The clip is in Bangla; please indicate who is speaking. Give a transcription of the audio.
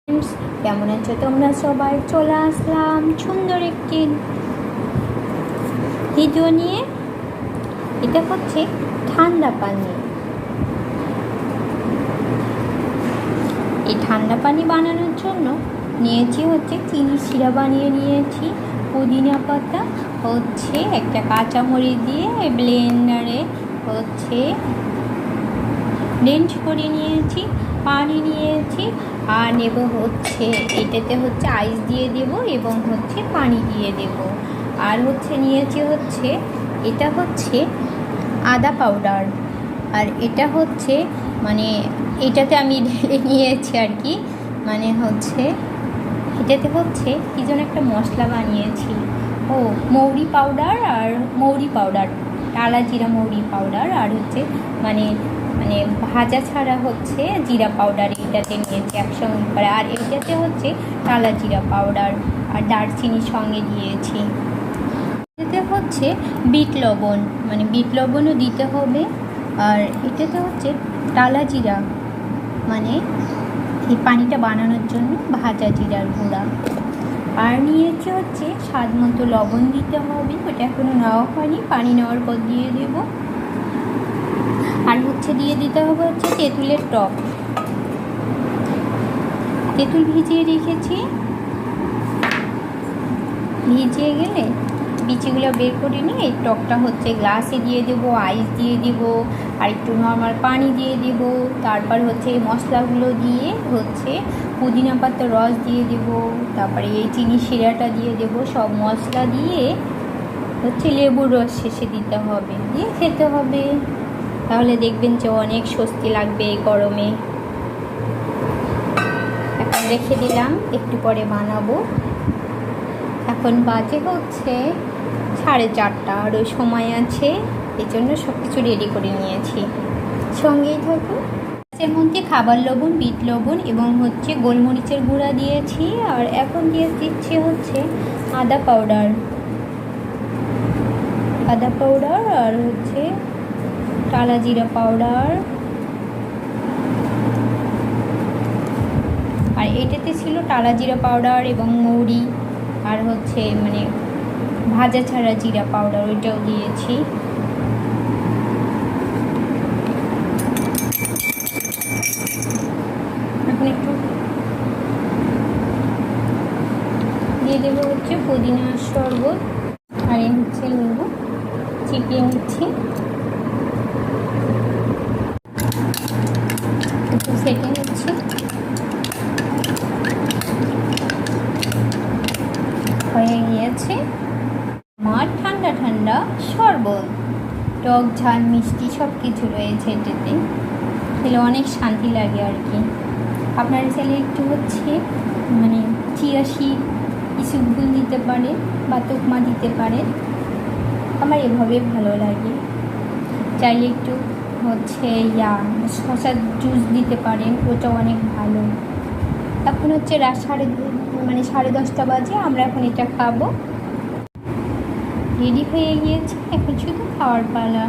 Speaker 1: ফ্রেন্ডস, কেমন আছো তোমরা সবাই? চলে আসলাম সুন্দর একটি ভিডিও নিয়ে। এটা হচ্ছে ঠান্ডা পানি। এই ঠান্ডা পানি বানানোর জন্য নিয়েছি হচ্ছে চিনি শিরা বানিয়ে নিয়েছি, পুদিনা পাতা, হচ্ছে একটা কাঁচামরিচ দিয়ে ব্লেন্ডারে হচ্ছে ব্লেন্ড করে নিয়েছি, পানি নিয়েছি, আর নেব হচ্ছে এটাতে হচ্ছে আইস দিয়ে দেব এবং হচ্ছে পানি দিয়ে দেব। আর হচ্ছে নিয়েছি হচ্ছে এটা হচ্ছে আদা পাউডার, আর এটা হচ্ছে মানে এটাতে আমি ঢেলে নিয়েছি আর কি, মানে হচ্ছে এটাতে হচ্ছে কি যেন একটা মশলা বানিয়েছি, মৌরি পাউডার, আর মৌরি পাউডার, টালা জিরা মৌরি পাউডার, আর হচ্ছে মানে মানে ভাজা ছাড়া হচ্ছে জিরা পাউডার, এটাতে নিয়েছি একসঙ্গে করে। আর এটাতে হচ্ছে টালা জিরা পাউডার আর দারচিনির সঙ্গে দিয়েছি। এটাতে হচ্ছে বিট লবণ, মানে বিট লবণও দিতে হবে। আর এটাতে হচ্ছে টালা জিরা, মানে এই পানিটা বানানোর জন্য ভাজা জিরার গুঁড়া। আর নিয়েছি হচ্ছে স্বাদ মতো লবণ দিতে হবে, ওটা এখনও নেওয়া হয়নি, পানি নেওয়ার পর দিয়ে দেব। আর হচ্ছে দিয়ে দিতে হবে হচ্ছে তেঁতুলের টক, তেঁতুল ভিজিয়ে রেখেছি, ভিজিয়ে গেলে বিচিগুলো বের করে নিয়ে এই টকটা হচ্ছে গ্লাসে দিয়ে দেবো, আইস দিয়ে দেবো, আর একটু নর্মাল পানি দিয়ে দেবো। তারপর হচ্ছে এই মশলাগুলো দিয়ে হচ্ছে পুদিনা পাতার রস দিয়ে দেবো, তারপরে এই চিনি শিরাটা দিয়ে দেবো, সব মশলা দিয়ে হচ্ছে লেবুর রস শেষে দিতে হবে, দিয়ে খেতে হবে। তাহলে দেখবেন যে অনেক স্বস্তি লাগবে এই গরমে। এখন রেখে দিলাম, একটু পরে বানাবো। এখন বাজে হচ্ছে 4:30, আর ওই সময় আছে, এই জন্য সব কিছু রেডি করে নিয়েছি। সঙ্গেই থাকুন। এর মধ্যে খাবার লবণ, বিট লবণ এবং হচ্ছে গোলমরিচের গুঁড়া দিয়েছি। আর এখন দিয়ে দিচ্ছি হচ্ছে আদা পাউডার, আর হচ্ছে টালা জিরা পাউডার। আর এটাতে ছিল টালা জিরা পাউডার এবং মৌরি, আর হচ্ছে মানে ভাজা ছাড়া জিরা পাউডার, ওইটাও দিয়েছি। এখন একটু দিয়ে দেবো হচ্ছে পুদিনার শরবত, আর এই হচ্ছে লেবু চিপিয়ে নিচ্ছি, একটু সেটে নিচ্ছি। হয়ে গিয়েছে আমার ঠান্ডা ঠান্ডা শরবত। টক ঝাল মিষ্টি সব কিছু রয়েছে এটাতে, খেলে অনেক শান্তি লাগে আর কি। আপনারা চাইলে একটু হচ্ছে মানে চিয়া সিড, ইসবগুল দিতে পারেন বা তোকমা দিতে পারেন, আমার এভাবে ভালো লাগে। চাইলে একটু হচ্ছে শসার জুস দিতে পারেন, ওটাও অনেক ভালো। এখন হচ্ছে রাত 10:30 বাজে, আমরা এখন এটা খাবো। রেডি হয়ে গিয়েছে, এখন শুধু খাওয়ার পালা।